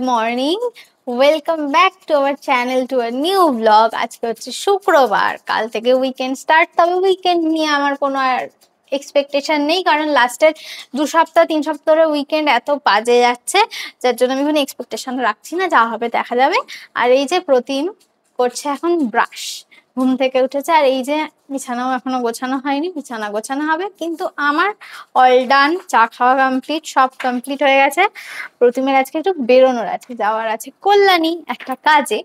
Morning, welcome back to our channel, to a new blog. আজকে হচ্ছে শুক্রবার, কাল থেকে উইকেন্ড স্টার্ট। তবে উইকেন্ড নিয়ে আমার কোনো আর এক্সপেকটেশন নেই, কারণ লাস্টের 2 সপ্তাহ 3 সপ্তাহ ধরে উইকেন্ড এত বাজে যাচ্ছে, যার জন্য আমি কোনো এক্সপেকটেশন রাখছি না। যা হবে দেখা যাবে। আর এই যে প্রতিম করছে এখন ব্রাশ, ঘুম থেকে উঠেছে। আর এই যে বিছানাও এখনো গোছানো হয়নি, বিছানা গোছানো হবে। কিন্তু আমার অল ডান, চা খাওয়া কমপ্লিট, সব কমপ্লিট হয়ে গেছে। প্রতিমের আজকে একটু বেরোনোর আছে, যাওয়ার আছে কল্যাণী একটা কাজে।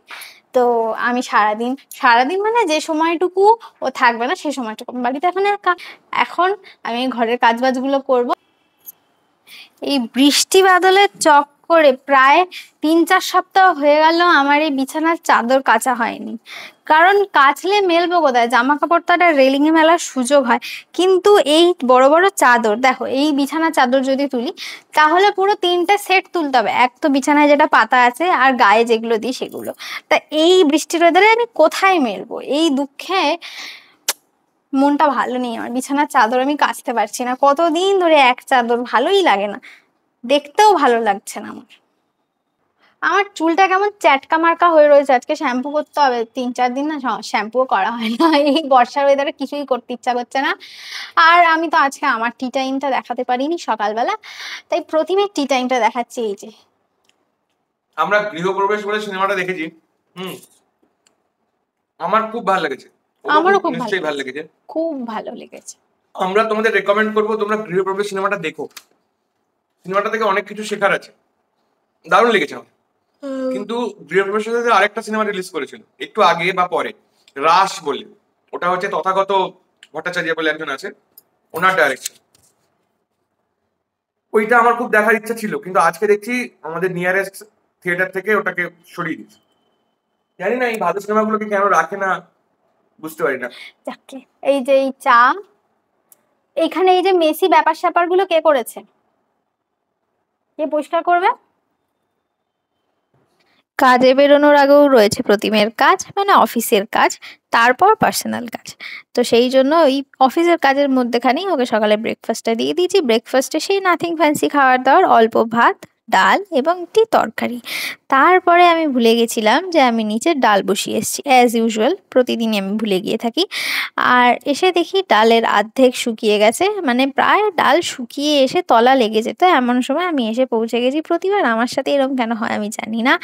তো আমি সারাদিন মানে যে সময়টুকু ও থাকবে না সেই সময়টুকু আমি বাড়িতে এখন আমি ঘরের কাজ বাজগুলো করবো। এই বৃষ্টি বাদলের চক্করে প্রায় 3-4 সপ্তাহ হয়ে গেল আমার এই বিছানার চাদর কাচা হয়নি। কারণ কাচলে মেলবো কোথায়? জামা কাপড় তো একটা রেলিং এ মেলার সুযোগ হয়, কিন্তু এই বড় বড় চাদর দেখো, এই বিছানার চাদর যদি তুলি তাহলে পুরো 3টে সেট তুলতে হবে। এক তো বিছানায় যেটা পাতা আছে, আর গায়ে যেগুলো দিই সেগুলো। তা এই বৃষ্টির ওয়েদারে আমি কোথায় মেলবো? এই দুঃখে মনটা ভালো নেই আমার। বিছানার চাদর আমি কাচতে পারছি না, কতদিন ধরে এক চাদর, ভালোই লাগে না, দেখতেও ভালো লাগছে না আমার। আমার চুলটা কেমন চ্যাটকা মার্কা হয়ে রয়েছে। আজকে শ্যাম্পু করতে হবে, 3-4 দিন না শ্যাম্পুও করা হয় না। এই বর্ষার ওয়েদারে কিছুই করতে ইচ্ছা করছে না। আর আমি তো আজকে আমার টি টাইমটা দেখাতে পারিনি সকালবেলা, তাই প্রথমে টি টাইমটা দেখাচ্ছি। এই যে আমরা গৃহপ্রবেশ বলে সিনেমাটা দেখেছি। আমার খুব ভালো লেগেছে। আমারও খুব নিশ্চয়ই ভালো লেগেছে। খুব ভালো লেগেছে। আমরা তোমাদের রেকমেন্ড করবো তোমরা গৃহপ্রবেশ সিনেমাটা দেখো। সিনেমাটা থেকে অনেক কিছু শেখার আছে, দারুণ লেগেছে আমার। কিন্তু গৃহপ্রবেশের সাথে আরেকটা সিনেমা রিলিজ করেছিল একটু আগে বা পরে, রাস বলে। ওটা হচ্ছে তথাগত ভট্টাচার্য বলে একজন আছে, ওনার ডাইরেকশন। ওইটা আমার খুব দেখার ইচ্ছা ছিল, কিন্তু আজকে দেখছি আমাদের নিয়ারেস্ট থিয়েটার থেকে ওটাকে সরিয়ে দিচ্ছে। জানি না এই ভালো সিনেমাগুলোকে কেন রাখে না, বুঝতে পারি না। যাকে এই যে এই চা, এখানে এই যে মেসি ব্যাপার স্যাপার গুলো কে করেছে? কে পরিষ্কার করবে? কাজে বেরোনোর আগেও রয়েছে প্রতিমের কাজ, মানে অফিসের কাজ, তারপর পার্সোনাল কাজ। তো সেই জন্য ওই অফিসের কাজের মধ্যেখানেই ওকে সকালে ব্রেকফাস্টটা দিয়ে দিয়েছি। ব্রেকফাস্টে সেই নাথিং ফ্যান্সি খাবার দাবার, অল্প ভাত, ডাল এবং একটি তরকারি। তারপরে আমি ভুলে গেছিলাম যে আমি নিচে ডাল বসিয়ে এসেছি, অ্যাজ ইউজুয়াল প্রতিদিনই আমি ভুলে গিয়ে থাকি। আর এসে দেখি ডালের অর্ধেক শুকিয়ে গেছে, মানে প্রায় ডাল শুকিয়ে এসে তলা লেগে যেত এমন সময় আমি এসে পৌঁছে গেছি। প্রতিবার আমার সাথে এরকম কেন হয় আমি জানি না।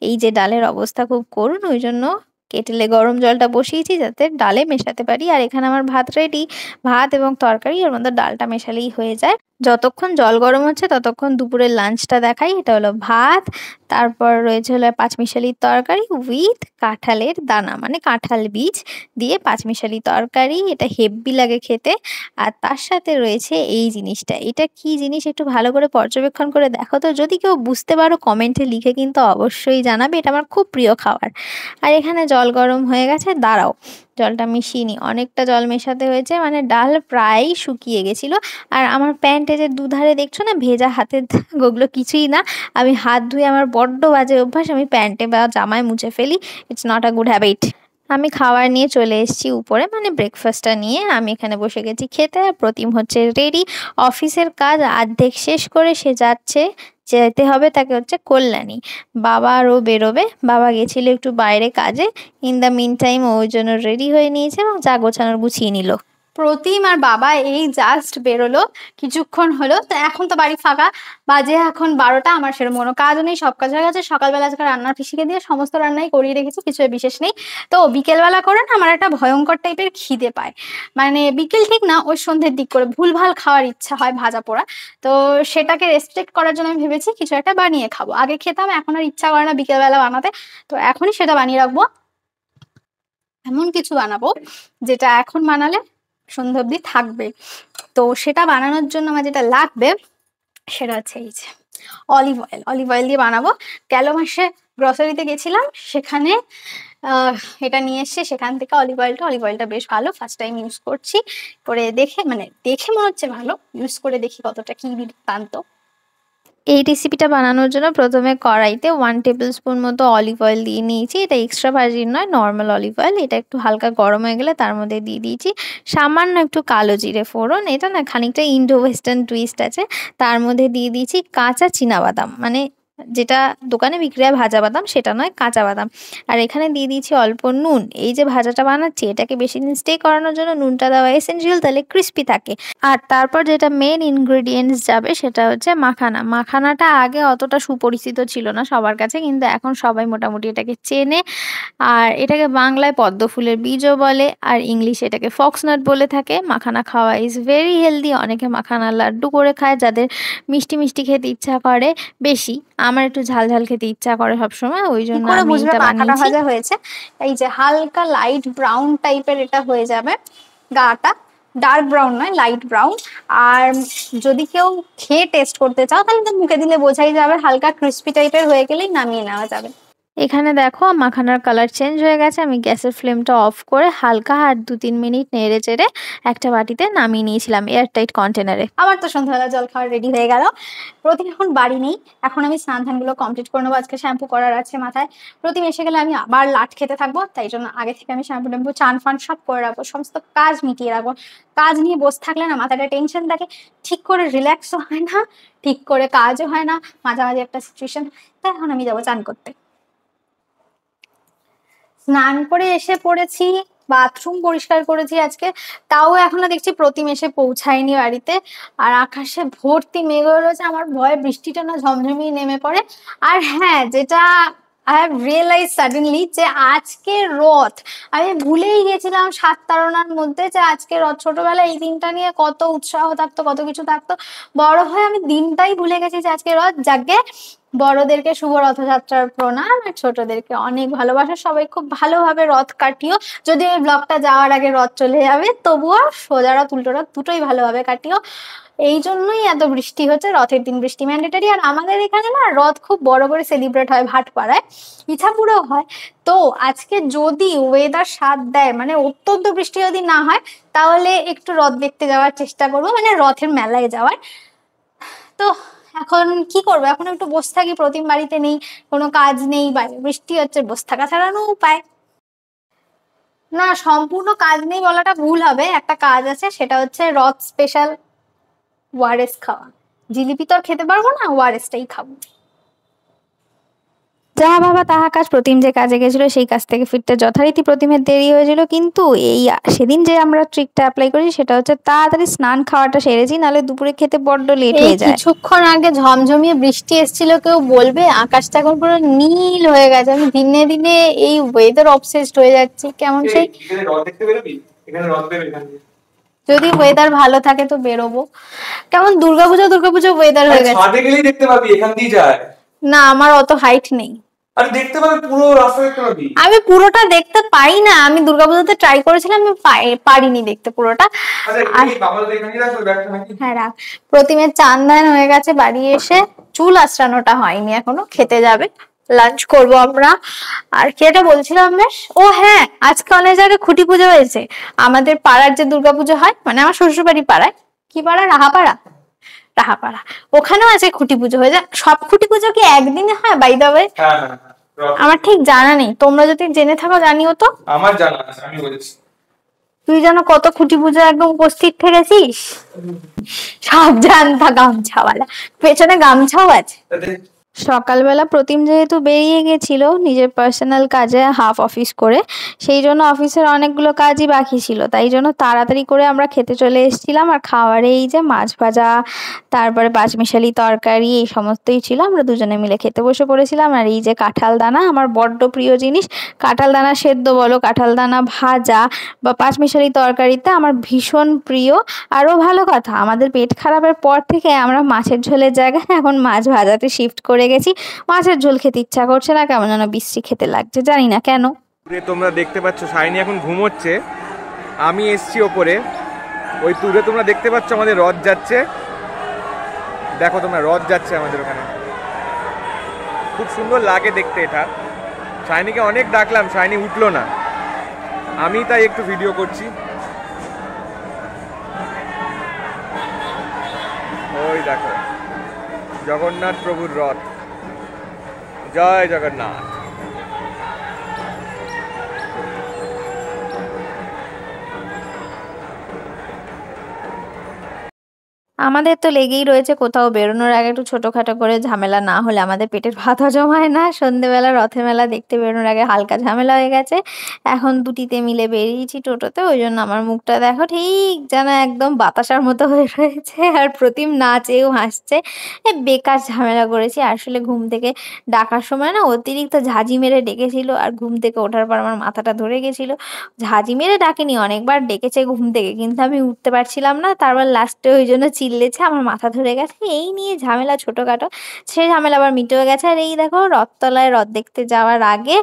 এই যে ডালের অবস্থা খুব করুণ, ওই জন্য কেটেলে গরম জলটা বসিয়েছি যাতে ডালে মেশাতে পারি। আর এখানে আমার ভাত রেডি, ভাত এবং তরকারি, এর মধ্যে ডালটা মেশালেই হয়ে যায়। যতক্ষণ জল গরম হচ্ছে ততক্ষণ দুপুরের লাঞ্চটা দেখাই। এটা হলো ভাত, তারপর রয়েছে হলো পাঁচমিশালির তরকারি উইথ কাঁঠালের দানা, মানে কাঁঠাল বীজ দিয়ে পাঁচমিশালি তরকারি। এটা হেব্বি লাগে খেতে। আর তার সাথে রয়েছে এই জিনিসটা, এটা কি জিনিস একটু ভালো করে পর্যবেক্ষণ করে দেখো তো, যদি কেউ বুঝতে পারো কমেন্টে লিখে কিন্তু অবশ্যই জানাবে। এটা আমার খুব প্রিয় খাবার। আর এখানে জল গরম হয়ে গেছে, দাঁড়াও জলটা মিশিয়ে নি, অনেকটা জল মেশাতে হয়েছে, মানে ডাল প্রায় শুকিয়ে গেছিল। আর আমার প্যান্টে যে দুধারে দেখছো না ভেজা হাতের দাগ, ওগুলো কিছুই না, আমি হাত ধুয়ে, আমার বড্ড বাজে অভ্যাস, আমি প্যান্টে বা জামায় মুছে ফেলি। It's not a good habit. আমি খাবার নিয়ে চলে এসেছি উপরে, মানে ব্রেকফাস্টটা নিয়ে আমি এখানে বসে গেছি খেতে। আর প্রতিম হচ্ছে রেডি, অফিসের কাজ অর্ধেক শেষ করে সে যাচ্ছে, যেতে হবে তাকে হচ্ছে কল্যাণী। বাবা আরও বেরোবে, বাবা গেছিল একটু বাইরে কাজে। ইন দ্য মিন টাইম ওই জন্য রেডি হয়ে নিয়েছে এবং যা গোছানোর গুছিয়ে নিল। প্রতিম আর বাবা এই জাস্ট বেরোলো, কিছুক্ষণ হলো। তো এখন তো বাড়ি ফাঁকা, বাজে এখন 12টা। আমার সেরকম কোনো কাজও নেই, সব কাজ হয়ে গেছে। সকালবেলা আজকে রান্নার পিসিকে দিয়ে সমস্ত রান্নাই করিয়ে রেখেছি, কিছু বিশেষ নেই। তো বিকেলবেলা করে না আমার একটা ভয়ঙ্কর টাইপের খিদে পায়, মানে বিকেল ঠিক না, ওই সন্ধ্যের দিক করে ভুলভাল খাওয়ার ইচ্ছা হয়, ভাজা পোড়া। তো সেটাকে রেস্ট্রিক্ট করার জন্য আমি ভেবেছি কিছু একটা বানিয়ে খাবো। আগে খেতাম, এখন আর ইচ্ছা করে না বিকেলবেলা বানাতে। তো এখনই সেটা বানিয়ে রাখবো। এমন কিছু বানাবো যেটা এখন বানালে সন্ধ্যা অব্দি থাকবে। তো সেটা বানানোর জন্য আমার যেটা লাগবে সেটা হচ্ছে এই যে অলিভ অয়েল। অলিভ অয়েল দিয়ে বানাবো। গেল মাসে গ্রসারিতে গেছিলাম, সেখানে এটা নিয়ে এসে সেখান থেকে অলিভ অয়েলটা বেশ ভালো, ফার্স্ট টাইম ইউজ করছি। করে দেখে, মানে দেখে মনে হচ্ছে ভালো, ইউজ করে দেখি কতটা কি বৃত্তান্ত। এই রেসিপিটা বানানোর জন্য প্রথমে কড়াইতে 1 টেবিল স্পুন মতো অলিভ অয়েল দিয়ে নিয়েছি। এটা এক্সট্রা ভার্জিন নয়, নর্মাল অলিভ অয়েল। এটা একটু হালকা গরম হয়ে গেলে তার মধ্যে দিয়ে দিয়েছি সামান্য একটু কালো জিরে ফোড়ন। এটা না খানিকটা ইন্ডো ওয়েস্টার্ন টুইস্ট আছে। তার মধ্যে দিয়ে দিয়েছি কাঁচা চীনাবাদাম, মানে যেটা দোকানে বিক্রি হয় ভাজা বাদাম, সেটা নয়, কাঁচা বাদাম। আর এখানে দিয়ে দিয়েছি অল্প নুন। এই যে ভাজাটা বানাচ্ছি এটাকে বেশি দিন স্টে করানোর জন্য নুনটা দেওয়া এসেনশিয়াল, তাহলে ক্রিস্পি থাকে। আর তারপর যেটা মেন ইনগ্রেডিয়েন্টস যাবে সেটা হচ্ছে মাখানা। মাখানাটা আগে অতটা সুপরিচিত ছিল না সবার কাছে, কিন্তু এখন সবাই মোটামুটি এটাকে চেনে। আর এটাকে বাংলায় পদ্ম ফুলের বীজও বলে, আর ইংলিশে এটাকে ফক্সনাট বলে থাকে। মাখানা খাওয়া ইজ ভেরি হেলদি। অনেকে মাখানা লাড্ডু করে খায়, যাদের মিষ্টি মিষ্টি খেতে ইচ্ছা করে বেশি। আমার একটু ঝাল ঝাল খেতে ইচ্ছা করে সবসময়, ওই জন্য আমি এটা বানিয়েছি। ভাজা হয়েছে এই যে হালকা লাইট ব্রাউন টাইপের এটা হয়ে যাবে গাটা, ডার্ক ব্রাউন নয়, লাইট ব্রাউন। আর যদি কেউ খেয়ে টেস্ট করতে চাও তাহলে তো মুখে দিলে বোঝাই যাবে। হালকা ক্রিস্পি টাইপের হয়ে গেলেই নামিয়ে নেওয়া যাবে। এখানে দেখো মাখানার কালার চেঞ্জ হয়ে গেছে। আমি গ্যাসের ফ্লেমটা অফ করে হালকা আর 2-3 মিনিট নেড়ে চেড়ে একটা বাটিতে নামিয়ে নিয়েছিলাম এয়ারটাইট কন্টেনারে। আমার তো সন্ধ্যাবেলা জল খাওয়ার রেডি হয়ে গেল। প্রতিম এখন বাড়ি নেই, এখন আমি স্নান ধানগুলো কমপ্লিট করে নেবো। আজকে শ্যাম্পু করার আছে মাথায়। প্রতিম এসে গেলে আমি আবার লাট খেতে থাকবো, তাই জন্য আগে থেকে আমি শ্যাম্পু ট্যাম্পু চান ফান সব করে রাখবো, সমস্ত কাজ মিটিয়ে রাখবো। কাজ নিয়ে বসে থাকলে না মাথাটা টেনশন থাকে, ঠিক করে রিল্যাক্সও হয় না, ঠিক করে কাজও হয় না, মাঝামাঝি একটা সিচুয়েশন। তাই এখন আমি যাবো চান করতে। স্নান করে এসে পড়েছি, বাথরুম পরিষ্কার করেছি আজকে, তাও এখনো দেখছি প্রতিম এসে পৌঁছায়নি বাড়িতে। আর আকাশে ভর্তি মেঘ হয়ে রয়েছে, আমার ভয়ে বৃষ্টিটা না ঝমঝমিয়ে নেমে পড়ে। আর হ্যাঁ, যেটা আই হ্যাভ রিয়েলাইজ সাডেনলি, যে আজকে রথ। আমি ভুলেই গেছিলাম 7 তাড়নার মধ্যে যে আজকে রথ। ছোটবেলায় এই দিনটা নিয়ে কত উৎসাহ থাকতো, কত কিছু থাকতো। বড় হয়ে আমি দিনটাই ভুলে গেছি যে আজকে রথ। যাকে বড়দেরকে শুভ রথযাত্রার প্রণাম, আর ছোটদেরকে অনেক ভালোবাসা। সবাই খুব ভালোভাবে রথ কাটিও। যদি ওই ব্লগটা যাওয়ার আগে রথ চলে যাবে, তবুও সোজা রথ উল্টো রথ দুটোই ভালোভাবে কাটিও। এই জন্যই এত বৃষ্টি হচ্ছে, রথের দিন বৃষ্টি ম্যান্ডেটারি। আর আমাদের এখানে না রথ খুব বড় করে সেলিব্রেট হয় ভাটপাড়ায়, ইছাপুরেও হয়। তো আজকে যদি ওয়েদার সাথ দেয়, মানে অত্যন্ত বৃষ্টি যদি না হয়, তাহলে একটু রথ দেখতে যাওয়ার চেষ্টা করবো, মানে রথের মেলায় যাওয়ার। তো এখন কি করবো, এখন একটু বসে থাকি। প্রতিম বাড়িতে নেই, কোনো কাজ নেই, বাইরে বৃষ্টি হচ্ছে, বসে থাকা ছাড়ানো উপায় না। সম্পূর্ণ কাজ নেই বলাটা ভুল হবে, একটা কাজ আছে, সেটা হচ্ছে রথ স্পেশাল ওয়ারেস খাওয়া। জিলিপি তো আর খেতে পারবো না, ওয়ারেসটাই খাবো। যাহা ভাবা তাহা কাজ। প্রতিম যে কাজে গেছিল সেই কাজ থেকে ফিরতে যথারীতি প্রতিমের দেরি হয়েছিল, কিন্তু এই সেদিন যে আমরা ট্রিকটা অ্যাপ্লাই করি সেটা হচ্ছে তাড়াতাড়ি স্নান খাওয়াটা সেরেছি, নাহলে দুপুরে খেতে বড্ড লেট হয়ে যায়। কিছুক্ষণ আগে ঝমঝমিয়ে বৃষ্টি এসেছিল, কেউ বলবে আকাশটা এখন পুরো নীল হয়ে গেছে। আমি দিনে দিনে এই ওয়েদার অবসেসড হয়ে যাচ্ছি, কেমন সেই। যদি ওয়েদার ভালো থাকে তো বেরোবো। কেমন দুর্গাপূজা ওয়েদার হয়ে গেছে। ছাদে গেলেই দেখতে পাবি, এখান দিয়ে যায় না, আমার অত হাইট নেই। আরে দেখতে পাবি, পুরো রাস্তা দেখতে পাবি। আমি পুরোটা দেখতে পাই না, আমি দুর্গাপূজাতে ট্রাই করেছিলাম, আমি পারিনি দেখতে পুরোটা। হ্যাঁ রাখ। প্রতিমের চান্দান হয়ে গেছে, বাড়ি এসে চুল আঁচড়ানোটা হয়নি এখনো, খেতে যাবে, লাঞ্চ করব আমরা। আর কি এটা বলছিলাম বেশ, ও হ্যাঁ, আজকে অনেক জায়গায় খুঁটি পুজো হয়েছে। আমাদের পাড়ার যে দুর্গাপুজো হয়, মানে আমার শ্বশুরবাড়ি পাড়ায়, কি পাড়া, রাহাপাড়া, ওখানেও আছে খুঁটি পুজো হয়ে যায়। সব খুঁটি পুজো কি একদিনে হয় বাই দ্য ওয়ে? আমার ঠিক জানা নেই, তোমরা যদি জেনে থাকো জানিও তো। আমার জানা আছে, আমি বলেছি। তুই জানো কত খুঁটি পুজো একদম উপস্থিত থেকেছিস? সব জানতা গামছাওয়ালা, পেছনে গামছাও আছে। সকালবেলা প্রতিম যেহেতু বেরিয়ে গেছিল নিজের পার্সোনাল কাজে, হাফ অফিস করে, সেই জন্য অফিসের অনেকগুলো কাজই বাকি ছিল। তাই জন্য তাড়াতাড়ি করে আমরা খেতে চলে এসেছিলাম। আর খাবারে এই যে মাছ ভাজা, তারপরে পাঁচমিশালি তরকারি, এই সমস্তই ছিল। আমরা দুজনে মিলে খেতে বসে পড়েছিলাম। আর এই যে কাঁঠাল দানা, আমার বড্ড প্রিয় জিনিস। কাঁঠাল দানা সেদ্ধ বলো, কাঁঠাল দানা ভাজা বা পাঁচমিশালি তরকারিতে আমার ভীষণ প্রিয়। আরও ভালো কথা, আমাদের পেট খারাপের পর থেকে আমরা মাছের ঝোলের জায়গায় এখন মাছ ভাজাতে শিফট করে গেছি। মাছের ঝোল খেতে ইচ্ছা করছে না, কেমন যেন বিশ্রী খেতে লাগছে, জানি না কেন। তোমরা দেখতে পাচ্ছ শাইনি এখন ঘুমোচ্ছে, আমি এসছি ওপরে। ওই দূরে তোমরা দেখতে পাচ্ছ আমাদের রথ যাচ্ছে, দেখো তোমরা, রথ যাচ্ছে আমাদের ওখানে, খুব সুন্দর লাগে দেখতে এটা। শাইনিকে অনেক ডাকলাম, শাইনি উঠলো না, আমি তাই একটু ভিডিও করছি। ওই দেখো জগন্নাথ প্রভুর রথ, জয় জগন্নাথ। আমাদের তো লেগেই রয়েছে কোথাও বেরোনোর আগে একটু ছোটখাটো করে ঝামেলা না হলে আমাদের পেটের ভাত হজম হয় না। সন্ধেবেলা রথের মেলা দেখতে বেরোনোর আগে হালকা ঝামেলা হয়ে গেছে। এখন দুটিতে মিলে বেরিয়েছি টোটোতে, ওই জন্য আমার মুখটা দেখো ঠিক যেন একদম বাতাসার মতো হয়ে রয়েছে। আর প্রতিম নাচেও হাসছে। বেকার ঝামেলা করেছি। আসলে ঘুম থেকে ডাকার সময় না অতিরিক্ত ঝাঁঝি মেরে ডেকেছিল, আর ঘুম থেকে ওঠার পর আমার মাথাটা ধরে গেছিল। ঝাঁঝি মেরে ডাকেনি, অনেকবার ডেকেছে ঘুম থেকে, কিন্তু আমি উঠতে পারছিলাম না। তারপর লাস্টে ওই জন্য চিল্লেছে, আমার মাথা ধরে গেছে। এই নিয়ে ঝামেলা ছোটখাটো, সেই ঝামেলা আবার মিটেও গেছে। আর এই দেখো রথতলায় রথ দেখতে যাওয়ার আগে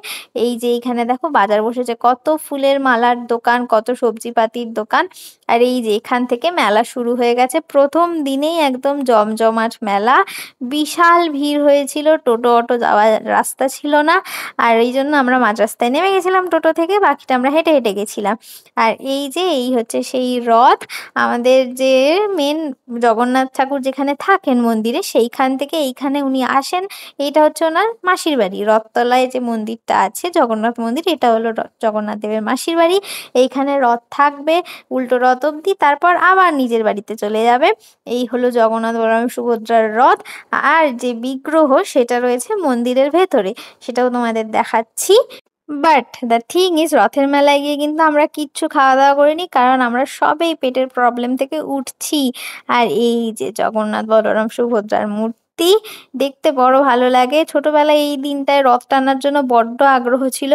এই যে এইখানে দেখো বাজার বসেছে, কত ফুলের মালার দোকান, কত সবজিপাতির দোকান। আর এই যে এখান থেকে মেলা শুরু হয়ে গেছে, প্রথম দিনেই একদম জমজমাট মেলা। বিশাল ভিড় হয়েছিল, টোটো অটো যাওয়ার রাস্তা ছিল না। আর এই জন্য আমরা মাঝ রাস্তায় নেমে গেছিলাম টোটো থেকে, বাকিটা আমরা হেঁটে হেঁটে গেছিলাম। আর এই যে এই হচ্ছে সেই রথ, আমাদের যে মেন জগন্নাথ ঠাকুর যেখানে থাকেন মন্দিরে, সেইখান থেকে এইখানে উনি আসেন। এইটা হচ্ছে ওনার মাসির বাড়ি। রথতলায় যে মন্দিরটা আছে জগন্নাথ মন্দির, এটা হলো জগন্নাথ দেবের মাসির বাড়ি। এইখানে রথ থাকবে উল্টো রথ অব্দি, তারপর আবার নিজের বাড়িতে চলে যাবে। এই হলো জগন্নাথ বলরাম সুভদ্রার রথ। আর যে বিগ্রহ সেটা রয়েছে মন্দিরের ভেতরে, সেটাও তোমাদের দেখাচ্ছি। বাট দ্য থিং ইজ, রথের মেলায় গিয়ে কিন্তু আমরা কিচ্ছু খাওয়া দাওয়া করিনি, কারণ আমরা সবেই পেটের প্রবলেম থেকে উঠছি। আর এই যে জগন্নাথ বলরাম সুভদ্রার মূর্তি দেখতে বড় ভালো লাগে। ছোটবেলায় এই দিনটায় রথ টানার জন্য বড্ড আগ্রহ ছিল।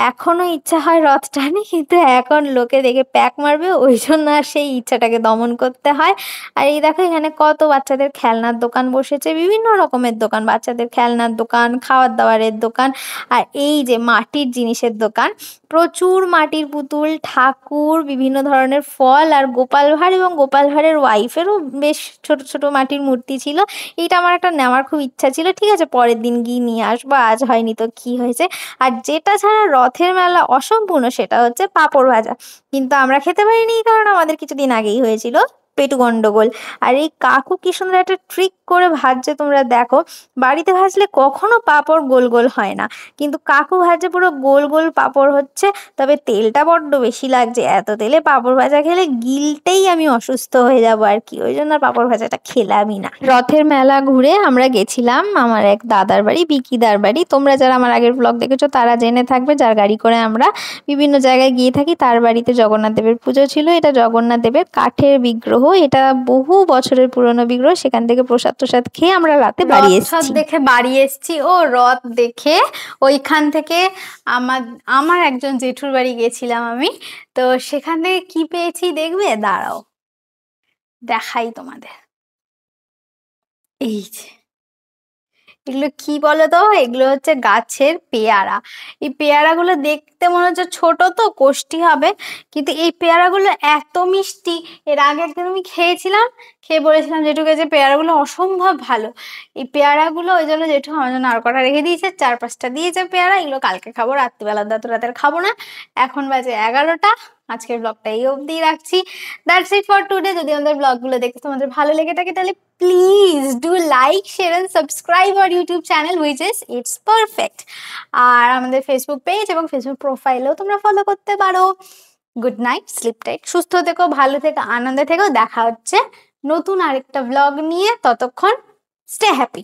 এখনো ইচ্ছা হয় রথ টানি, কিন্তু এখন লোকে দেখে প্যাক মারবে, ওই জন্য আর সেই ইচ্ছাটাকে দমন করতে হয়। আর এই দেখো এখানে কত বাচ্চাদের খেলনার দোকান বসেছে, বিভিন্ন রকমের দোকান, বাচ্চাদের খেলনার দোকান, খাবার দাবারের দোকান। আর এই যে মাটির জিনিসের দোকান, প্রচুর মাটির পুতুল, ঠাকুর, বিভিন্ন ধরনের ফল, আর গোপাল ভাঁড় এবং গোপাল ভাঁড়ের ওয়াইফেরও বেশ ছোট ছোট মাটির মূর্তি ছিল। এটা আমার একটা নেওয়ার খুব ইচ্ছা ছিল, ঠিক আছে পরের দিন গিয়ে নিয়ে আসবো, আজ হয়নি তো কি হয়েছে। আর যেটা ছাড়া রথের মেলা অসম্পূর্ণ সেটা হচ্ছে পাঁপড় ভাজা, কিন্তু আমরা খেতে পারিনি, কারণ আমাদের কিছুদিন আগেই হয়েছিল পেটু গন্ডগোল। আর এই কাকু কি সুন্দর একটা ট্রিক করে ভাজছে, তোমরা দেখো। বাড়িতে ভাজলে কখনো পাঁপড় গোল গোল হয় না, কিন্তু কাকু ভাজে পুরো গোল গোল পাঁপড় হচ্ছে। তবে তেলটা বড্ড বেশি লাগছে, এত তেলে পাঁপড় ভাজা খেলে গিলতেই আমি অসুস্থ হয়ে যাবো আর কি, ওই জন্য আর পাঁপড় ভাজাটা খেলামই না। রথের মেলা ঘুরে আমরা গেছিলাম আমার এক দাদার বাড়ি, বিকিদার বাড়ি। তোমরা যারা আমার আগের ব্লগ দেখেছো তারা জেনে থাকবে, যার গাড়ি করে আমরা বিভিন্ন জায়গায় গিয়ে থাকি, তার বাড়িতে জগন্নাথ দেবের পুজো ছিল। এটা জগন্নাথ দেবের কাঠের বিগ্রহ, এটা বহু বছরের পুরনো বিগ্রহ। সেখান থেকে প্রসাদ টসাদ খেয়ে আমরা রাতে বাড়ি এসেছি। দেখে বাড়ি এসেছি, ও রথ দেখে ওইখান থেকে আমার আমার একজন জেঠুর বাড়ি গেছিলাম আমি। তো সেখান থেকে কি পেয়েছি দেখবে, দাঁড়াও দেখাই তোমাদের। এই যে এগুলো কি বলো তো, এগুলো হচ্ছে গাছের পেয়ারা। এই পেয়ারাগুলো দেখতে মনে হচ্ছে ছোট, তো কোষ্টি হবে, কিন্তু এই পেয়ারাগুলো এত মিষ্টি। এর আগে একদিন আমি খেয়েছিলাম, খেয়ে বলেছিলাম জেঠুকে যে পেয়ারাগুলো অসম্ভব ভালো। এই পেয়ারাগুলো ওই জন্য জেঠু আমার জন্য আর কটা রেখে দিয়েছে, 4-5টা দিয়েছে পেয়ারা। এগুলো কালকে খাবো, রাত্রিবেলা তো রাতের খাবো না। এখন বাজে 11টা। আজকের ব্লগটা এই অবধি রাখছি। That's it for today. যদি আমাদের ব্লগগুলো দেখতে তোমাদের ভালো লেগে থাকে, তাহলে please do like, share and subscribe our YouTube channel which is it's perfect. আর আমাদের ফেসবুক পেজ এবং ফেসবুক প্রোফাইলেও তোমরা ফলো করতে পারো। গুড নাইট, স্লিপ টাইট, সুস্থ থেকো, ভালো থেকো, আনন্দে থেকো। দেখা হচ্ছে নতুন আরেকটা ব্লগ নিয়ে, ততক্ষণ স্টে হ্যাপি।